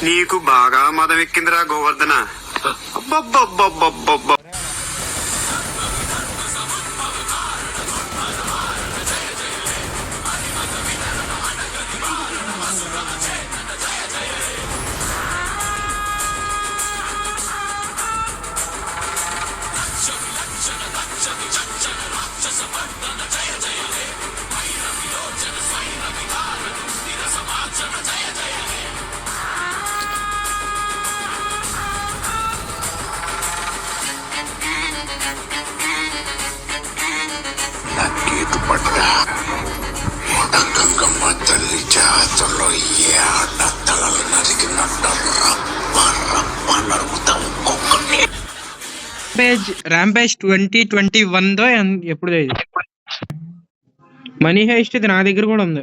నీకు బాగా మదం ఎక్కిందిరా గోవర్ధన. అబ్బబ్బబ్బబ్బబ్బబ్బ. ర్యాంపేజ్ 2021 ఎప్పుడు మనీ హైస్ట్ ఇది నా దగ్గర కూడా ఉంది.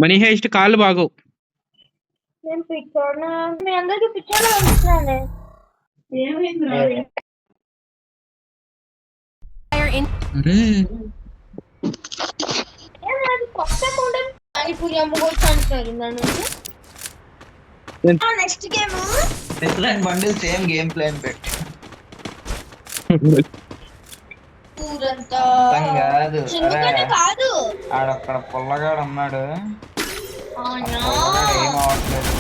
మనీ హైస్ట్ కాళ్ళు బాగోవు. Next game bundle same game plan పెట్టి కాదు ఆడక్కడ పుల్లగాడు ఉన్నాడు. ఏం అవట్లేదు.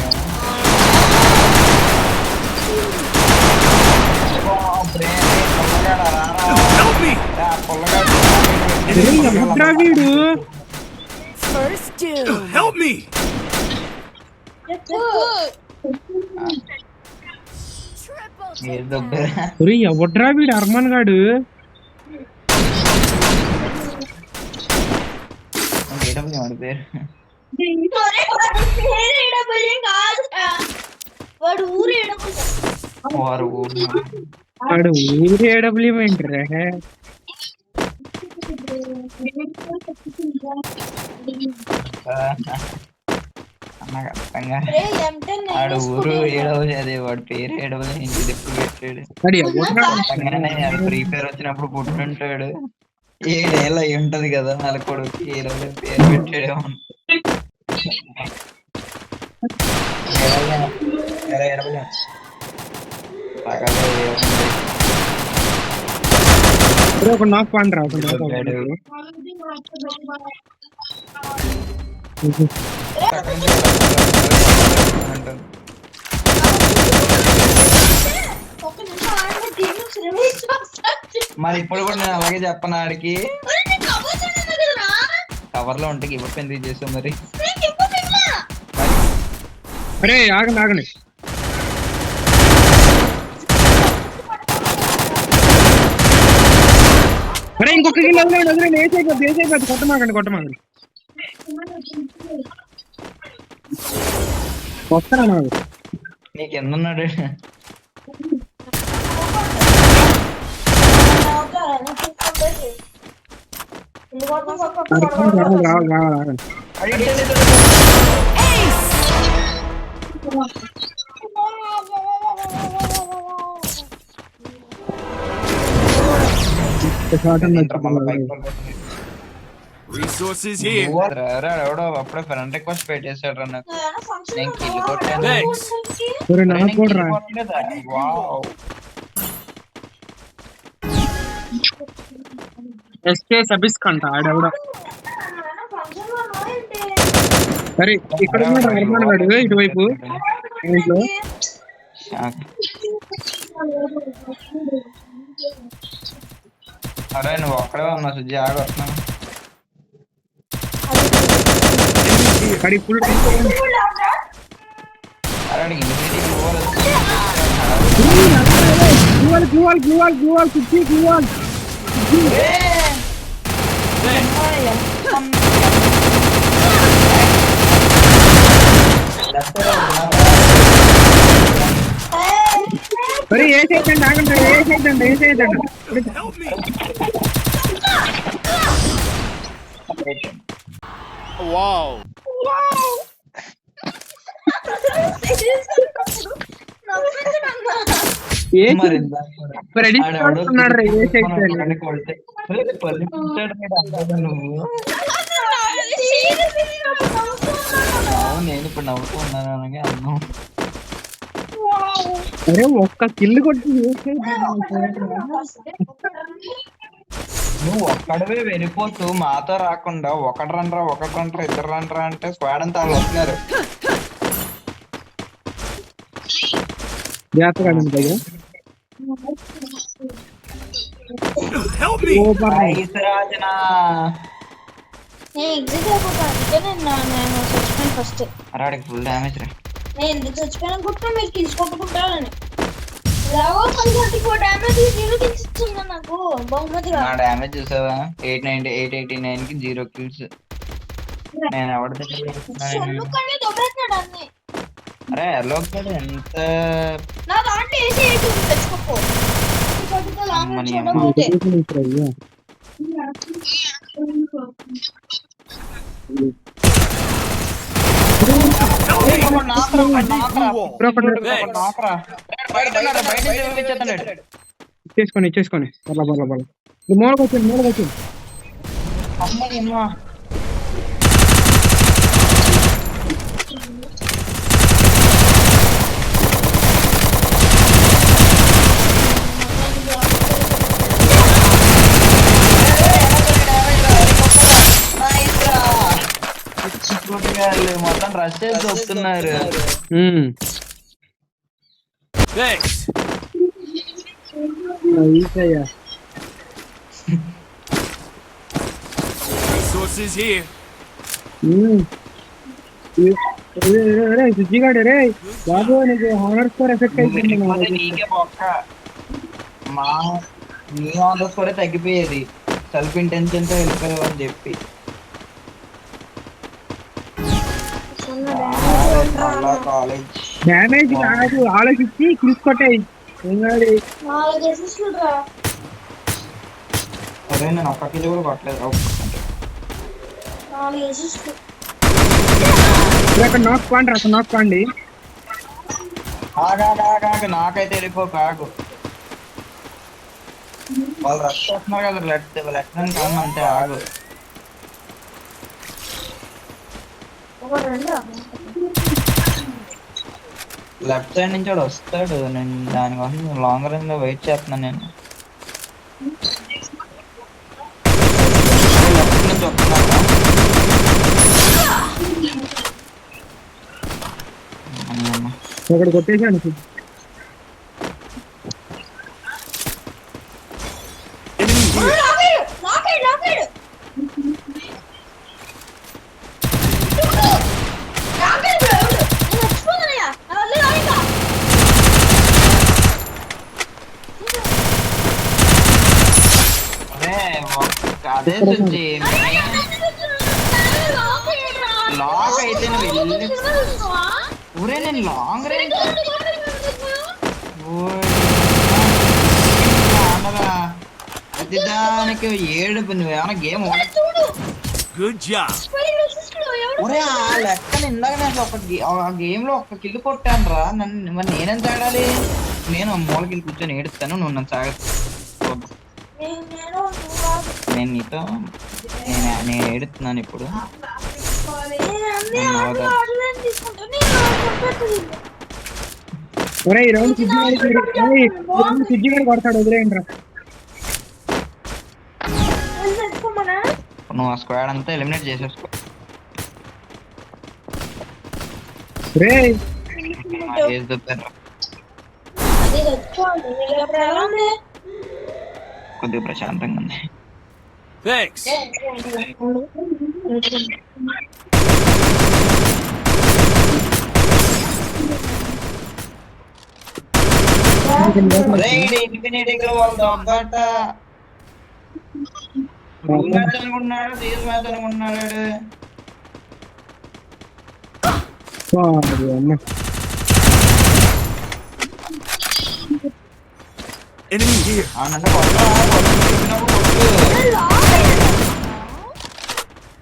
ఎవడ్రా వీడు అర్మాన్ గాడు. వాడు ఊరు ఏడబ్ల్యూ ఏంట్రా. వాడు ఊరు ఏడవది. అదే వాడి పేరు ఏడవది. ఇంటి ఎప్పుడు పెట్టాడు. ఫ్రీ ఫైర్ వచ్చినప్పుడు పుట్టుంటాడు. 7 ఏళ్ళు అయి ఉంటది కదా వాళ్ళ కొడుకు. ఏడవది పేరు పెట్టాడేమో. మరి ఇప్పుడు కూడా నేను అలాగే చెప్పను ఆడికి. కవర్ లో ఉంటే గివ్ అప్ ఎందుకు చేసావు మరి? అరే ఆగండి ఆగండి. అరే ఇంకొక వదిలేండి. కొట్టమాగండి వస్తానా నాకు. నీకు ఎందున్నాడు? ఎవడో అప్పుడే ఫ్రెండ్ రిక్వెస్ట్ పెట్టేసాడు రా నాకు. నేను కిల్ కొట్టాను. సబిస్కంట ఆడెవడ. సరే ఇక్కడ అర్మాన్ గాడు ఇటువైపు. అరే నువ్వు ఒక్కడే ఉన్నా సుజ్జి. ఆగొస్తున్నాను. అరే ఏసేద్దండి ఆగండి. ఏసేద్దండి. ఏ మరి ఇందాక కూడా. ప్రెడిక్ట్ ఆడెవడో చేస్తున్నాడు రా, ఏ తీసుకొని సైడ్ మనం ఒకడిని కొడితే, "ఒరేయ్, పల్లి పుట్టాడు మీరు అందరూ నువ్వు." అవును, నేను ఇప్పుడు నవ్వుతూ ఉన్నాను అనగా అన్నం. అరే ఒక్క కిల్లు కొట్టి నువ్వు ఒక్కడవే వెళ్ళిపోతూ మాతో రాకుండా ఒకటి రండ్రా ఇద్దరు రండ్రా అంటే స్క్వాడ్ అంతా వాళ్ళు వస్తున్నారు. జాగ్రత్తగా భయ్యా. నైస్ రాజనా. నేను ఎగ్జిట్ అయిపోతాను, అందుకే నేను చచ్చిపోయాను ఫస్ట్. అరే వాడికి ఫుల్ డ్యామేజ్ రా. నేను ఎందుకు చచ్చిపోయాను అనుకుంటున్నా, మీరు కిల్స్ కొట్టుకుంటారని. ఎలాగో 134 డ్యామేజ్ 0 కిల్స్ ఇచ్చిందా నాకు బహుమతిగా. నా డ్యామేజ్ చూసావా? 889 కి 0 kills. నేను ఎవరితో సొల్లుకనే దొబ్బేస్తాడు అన్ని. అరే ఎలా వచ్చాడు ఎంత నా దాంట్లో ఏసీ ఏంటి తెచ్చుకోపో. అమ్మని చూడబోతే ఇచ్చేసుకొని బల్ల బల్ల బల్ల మూలకి వచ్చింది మొత్తం రష్ చేసి వస్తున్నారు. సుజ్జిగాడు రే బాబు, నీకు హానర్ స్కోర్ ఎఫెక్ట్ అయిపోయింది. నీకే బొక్క. మా నీ ఆనర్ స్కోరే తగ్గిపోయేది సెల్ఫ్ ఇంటెన్షన్ తో వెళ్ళిపోయావు అని చెప్పి. డ్యామేజ్ కాదు, ఆలోచించి క్లిక్ కొట్టాయి. అదే నేను ఒక్క కిలో కూడా కొట్టలేదు. అక్కడ నాక్ పండి నాకైతే వెళ్ళిపో కాకు. వాళ్ళు రష్ చేస్తున్నారు కదా, లెఫ్ట్ కాదు అంతే. ఆగు లెఫ్ట్ సైడ్ నుంచి వాడు వస్తాడు. నేను దానికోసం లాంగ్ రేంజ్ లో వెయిట్ చేస్తున్నాను. నేను లెఫ్ట్ నుంచి వస్తున్నాను. ఒకటి కొట్టేసాను. అదే సుజ్జి, లాక్ అయితే నువ్వు వెళ్ళి ఊరే నేను లాంగ్ రేంజ్ ప్రతిదానికి ఏడుపు. నువ్వేమన్నా గేమ్ ఒరే ఆ లెక్కన ఇందాక నేను ఆ గేమ్ లో ఒక్క కిల్లు కొట్టాను రా. నన్ను మరి నేనేం తాగాలి? నేను మూలకి కూర్చొని ఏడుస్తాను, నువ్వు నన్ను తాగచ్చు. నేను నీతో నేను ఏడుతున్నాను ఇప్పుడు. ఈ రౌండ్ సిజ్జిగాడు కొడతాడు, వదిలేయండి రా. నువ్వు ఆ స్క్వాడ్ అంతా ఎలిమినేట్ చేసేసుకో. కొద్దిగా ప్రశాంతంగా ఉంది. అనుకుంటున్నాడు, సీరియస్ మ్యాచ్ అనుకుంటున్నాడు.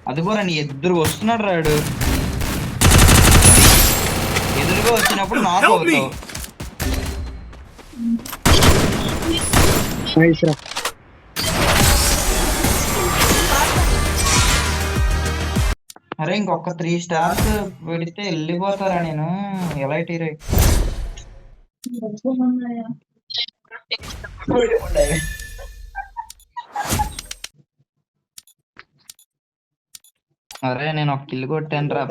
అది కూడా నీ ఎదురుగా వస్తున్నాడు రాడు. ఎదురుగా వచ్చినప్పుడు నాకు అవుతావు. నైస్ రా. అరే ఇంకొక 3 స్టార్స్ పెడితే వెళ్ళిపోతారా నేను ఎలా టీరే అరే నేను ఒక కిల్ కొట్టాను రా